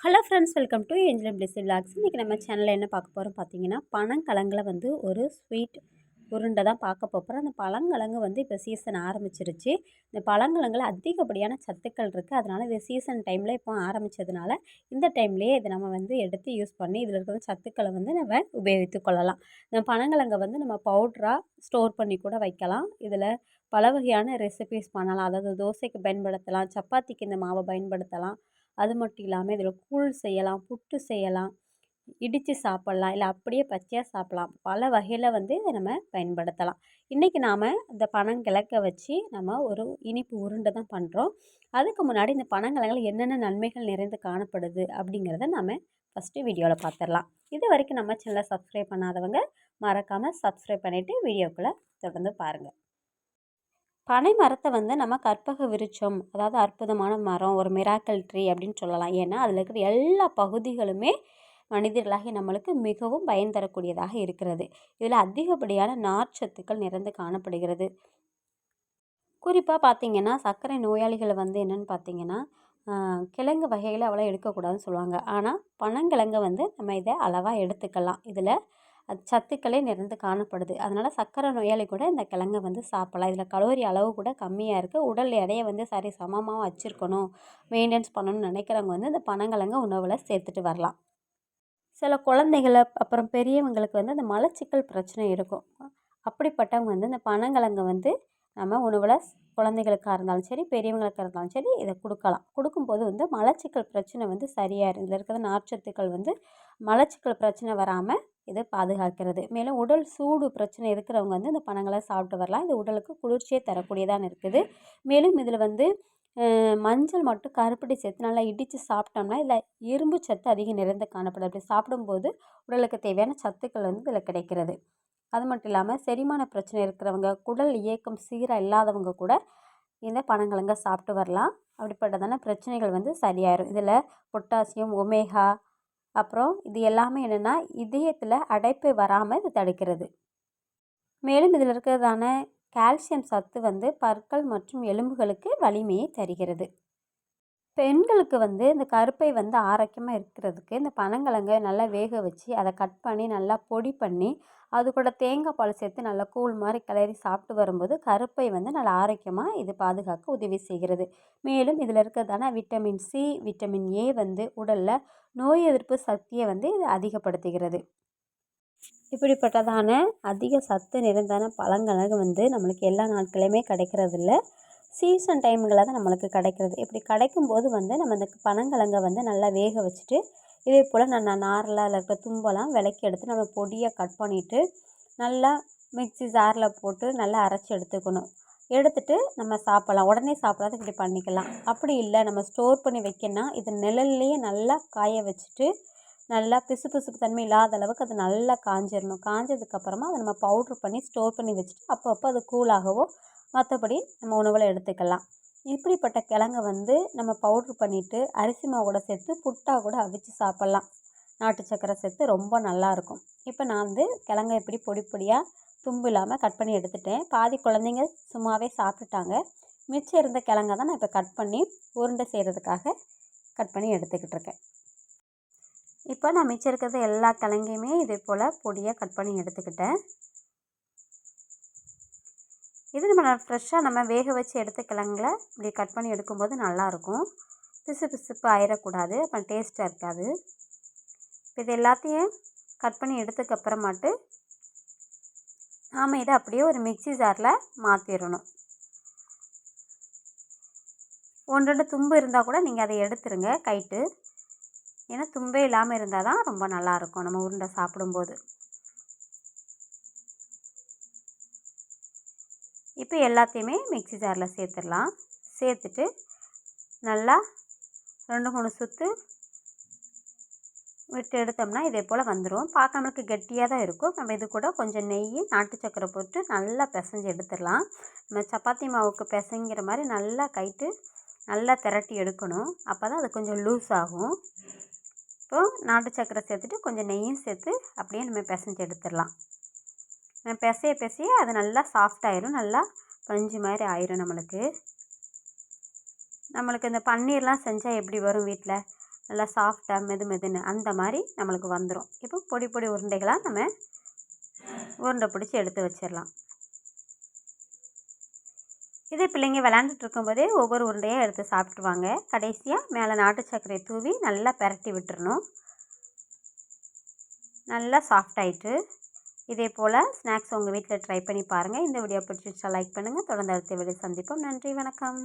Hello friends, welcome to angel Blessy vlogs. இன்றைக்கி நம்ம சேனலில் என்ன பார்க்க போகிறோம் பார்த்தீங்கன்னா, பனங்கிழங்குல ஒரு ஸ்வீட் உருண்டை தான் பார்க்க போகிறோம். அந்த பழங்கிழங்கு இப்போ சீசன் ஆரம்பிச்சிருச்சு. இந்த பழங்கிழங்குல அதிகப்படியான சத்துக்கள் இருக்குது. அதனால் இது சீசன் டைமில் இப்போ ஆரம்பித்ததுனால இந்த டைம்லேயே இதை நம்ம எடுத்து யூஸ் பண்ணி இதில் இருக்கிற சத்துக்களை நம்ம உபயோகித்து கொள்ளலாம். இந்த பனங்கிழங்கை நம்ம பவுட்ராக ஸ்டோர் பண்ணி கூட வைக்கலாம். இதில் பல வகையான ரெசிபீஸ் பண்ணலாம். அதாவது தோசைக்கு பயன்படுத்தலாம், சப்பாத்திக்கு இந்த மாவை பயன்படுத்தலாம். அது மட்டும் இல்லாமல் இதில் கூழ் செய்யலாம், புட்டு செய்யலாம், இடித்து சாப்பிட்லாம், இல்லை அப்படியே பச்சையாக சாப்பிட்லாம். பல வகையில் இதை நம்ம பயன்படுத்தலாம். இன்றைக்கி நாம் இந்த பனங்கிழங்கை வச்சு நம்ம ஒரு இனிப்பு உருண்டை தான் பண்ணுறோம். அதுக்கு முன்னாடி இந்த பனங்கிழங்குல என்னென்ன நன்மைகள் நிறைந்து காணப்படுது அப்படிங்கிறத நாம் ஃபஸ்ட்டு வீடியோவில் பார்த்துடலாம். இது வரைக்கும் நம்ம சேனலை சப்ஸ்கிரைப் பண்ணாதவங்க மறக்காமல் சப்ஸ்கிரைப் பண்ணிவிட்டு வீடியோக்குள்ளே தொடர்ந்து பாருங்கள். பனை மரத்தை நம்ம கற்பக விருட்சம், அதாவது அற்புதமான மரம், ஒரு மிராக்கல் ட்ரீ அப்படின்னு சொல்லலாம். ஏன்னா அதில் இருக்கிற எல்லா பகுதிகளுமே மனிதர்களாகி நம்மளுக்கு மிகவும் பயன் தரக்கூடியதாக இருக்கிறது. இதில் அதிகப்படியான நார்ச்சத்துக்கள் நிறைந்து காணப்படுகிறது. குறிப்பாக பார்த்திங்கன்னா சர்க்கரை நோயாளிகளை என்னென்னு பார்த்திங்கன்னா கிழங்கு வகைகளை அவ்வளோ எடுக்கக்கூடாதுன்னு சொல்லுவாங்க. ஆனால் பனங்கிழங்கை நம்ம இதை அளவாக எடுத்துக்கலாம். இதில் அது சத்துக்களே நிறைந்து காணப்படுது. அதனால் சர்க்கரை நோயாளி கூட இந்த கிழங்கை சாப்பிட்லாம். இதில் கலோரி அளவு கூட கம்மியாக இருக்குது. உடல் எடையை சரி சமமாக வச்சுருக்கணும், மெயின்டெனன்ஸ் பண்ணணும்னு நினைக்கிறவங்க இந்த பனங்கிழங்கை உணவில் சேர்த்துட்டு வரலாம். சில குழந்தைகளை அப்புறம் பெரியவங்களுக்கு அந்த மலச்சிக்கல் பிரச்சனை இருக்கும். அப்படிப்பட்டவங்க இந்த பனங்கிழங்கை நம்ம உணவில் குழந்தைகளுக்காக இருந்தாலும் சரி, பெரியவங்களுக்காக இருந்தாலும் சரி இதை கொடுக்கலாம். கொடுக்கும்போது மலச்சிக்கல் பிரச்சனை சரியாயிடும். இதில் இருக்கிற நார்ச்சத்துக்கள் மலச்சிக்கல் பிரச்சனை வராமல் இதை பாதுகாக்கிறது. மேலும் உடல் சூடு பிரச்சனை இருக்கிறவங்க இந்த பனங்களை சாப்பிட்டு வரலாம். இது உடலுக்கு குளிர்ச்சியை தரக்கூடியதாக இருக்குது. மேலும் இதில் மஞ்சள் மட்டும் கருப்பட்டி சேர்த்து நல்லா இடித்து சாப்பிட்டோம்னா இதில் இரும்பு சத்து அதிகம் நிறைந்து காணப்படுது. அப்படி சாப்பிடும்போது உடலுக்கு தேவையான சத்துக்கள் இதில் கிடைக்கிறது. அது மட்டும் இல்லாமல் செரிமான பிரச்சனை இருக்கிறவங்க, குடல் இயக்கம் சீராக இல்லாதவங்க கூட இந்த பனங்கிழங்கை சாப்பிட்டு வரலாம். அப்படிப்பட்டதான பிரச்சனைகள் சரியாயிடும். இதில் பொட்டாசியம், ஒமேகா, அப்புறம் இது எல்லாமே என்னென்னா இதயத்தில் அடைப்பு வராமல் இது தடுக்கிறது. மேலும் இதில் இருக்கிறதான கால்சியம் சத்து பற்கள் மற்றும் எலும்புகளுக்கு வலிமையை தருகிறது. பெண்களுக்கு இந்த கருப்பை ஆரோக்கியமாக இருக்கிறதுக்கு இந்த பனங்கிழங்கை நல்லா வேக வச்சு அதை கட் பண்ணி நல்லா பொடி பண்ணி அது கூட தேங்காய் பால் சேர்த்து நல்லா கூழ் மாதிரி கிளறி சாப்பிட்டு வரும்போது கருப்பை நல்லா ஆரோக்கியமாக இது பாதுகாக்க உதவி செய்கிறது. மேலும் இதில் இருக்கிறதான விட்டமின் சி, விட்டமின் ஏ உடலில் நோய் எதிர்ப்பு சக்தியை இது அதிகப்படுத்துகிறது. இப்படிப்பட்டதான அதிக சத்து நிறைந்தான பழங்கிழங்கு நம்மளுக்கு எல்லா நாட்களையுமே கிடைக்கிறதில்ல. சீசன் டைம்களில் தான் நம்மளுக்கு கிடைக்கிறது. இப்படி கிடைக்கும்போது நம்ம இந்த பனங்கிழங்கை நல்லா வேக வச்சுட்டு இதே போல் நாரில் இருக்கிற தும்பெல்லாம் விலக்கி எடுத்து நம்ம பொடியாக கட் பண்ணிவிட்டு நல்லா மிக்ஸி ஜாரில் போட்டு நல்லா அரைச்சி எடுத்துக்கணும். எடுத்துகிட்டு நம்ம சாப்பிட்லாம். உடனே சாப்பிடாத இப்படி பண்ணிக்கலாம். அப்படி இல்லை நம்ம ஸ்டோர் பண்ணி வைக்கணும்னா இது நிழல்லையே நல்லா காய வச்சுட்டு நல்லா பிசுபிசுப்பு தன்மை இல்லாத அளவுக்கு அது நல்லா காஞ்சிடணும். காஞ்சதுக்கப்புறமா அதை நம்ம பவுட்ரு பண்ணி ஸ்டோர் பண்ணி வச்சுட்டு அப்பப்போ அது கூலாகவோ மற்றபடி நம்ம உணவில் எடுத்துக்கலாம். இப்படிப்பட்ட கிழங்கை நம்ம பவுட்ரு பண்ணிவிட்டு அரிசி மாவோட சேர்த்து புட்டாக கூட அவிச்சு சாப்பிட்லாம். நாட்டு சக்கரை சேர்த்து ரொம்ப நல்லாயிருக்கும். இப்போ நான் கிழங்கை இப்படி பொடி பொடியாக தும்பு இல்லாமல் கட் பண்ணி எடுத்துட்டேன். பாதி குழந்தைங்க சும்மாவே சாப்பிட்டுட்டாங்க. மிச்சம் இருந்த கிழங்கை தான் நான் இப்போ கட் பண்ணி உருண்டை செய்கிறதுக்காக கட் பண்ணி எடுத்துக்கிட்டு இருக்கேன். இப்போ நான் மிச்சம் இருக்கிறது எல்லா கிழங்கையுமே இதே போல் பொடியாக கட் பண்ணி எடுத்துக்கிட்டேன். இது நம்ம ஃப்ரெஷ்ஷாக நம்ம வேக வச்சு எடுத்த கிழங்குல இப்படி கட் பண்ணி எடுக்கும்போது நல்லாயிருக்கும். பிசு பிசுப்பு ஆயிடக்கூடாது, அப்போ டேஸ்ட்டாக இருக்காது. இது எல்லாத்தையும் கட் பண்ணி எடுத்ததுக்கப்புறமாட்டு நாம் இதை அப்படியே ஒரு மிக்ஸி ஜாரில் மாற்றிடணும். 1-2 தும்பு இருந்தால் கூட நீங்கள் அதை எடுத்துருங்க கைட்டு. ஏன்னா தும்பே இல்லாமல் இருந்தால் தான் ரொம்ப நல்லாயிருக்கும் நம்ம உருண்டை சாப்பிடும்போது. இப்போ எல்லாத்தையுமே மிக்ஸி ஜாரில் சேர்த்துடலாம். சேர்த்துட்டு நல்லா 2-3 சுற்று விட்டு எடுத்தோம்னா இதே போல் வந்துடும். பார்க்க நம்மளுக்கு கெட்டியாக தான் இருக்கும். நம்ம இது கூட கொஞ்சம் நெய், நாட்டு சக்கரை போட்டு நல்லா பிசைஞ்சு எடுத்துடலாம். நம்ம சப்பாத்தி மாவுக்கு பிசைங்கிற மாதிரி நல்லா கைட்டு நல்லா திரட்டி எடுக்கணும். அப்போ தான் அது கொஞ்சம் லூஸ் ஆகும். இப்போது நாட்டு சக்கரை சேர்த்துட்டு கொஞ்சம் நெய்யும் சேர்த்து அப்படியே நம்ம பிசைஞ்சு எடுத்துடலாம். பிசைய அது நல்லா சாஃப்டாயிரும், நல்லா பஞ்சு மாதிரி ஆயிரும். நம்மளுக்கு இந்த பன்னீர்லாம் செஞ்சால் எப்படி வரும் வீட்டில் நல்லா சாஃப்டாக மெதுன்னு அந்த மாதிரி நம்மளுக்கு வந்துடும். இப்போ பொடி பொடி உருண்டைகளாக நம்ம உருண்டை பிடிச்சி எடுத்து வச்சிடலாம். இதே பிள்ளைங்க விளாண்டுட்டு இருக்கும்போதே ஒவ்வொரு உருண்டையாக எடுத்து சாப்பிட்ருவாங்க. கடைசியாக மேலே நாட்டு சர்க்கரை தூவி நல்லா பெரட்டி விட்டுறணும். நல்லா சாஃப்டாயிட்டு இதே போல் ஸ்நாக்ஸ் உங்கள் வீட்டில் ட்ரை பண்ணி பாருங்கள். இந்த வீடியோ பிடிச்சிருச்சா லைக் பண்ணுங்கள். தொடர்ந்து அடுத்த வீடியோ சந்திப்போம். நன்றி, வணக்கம்.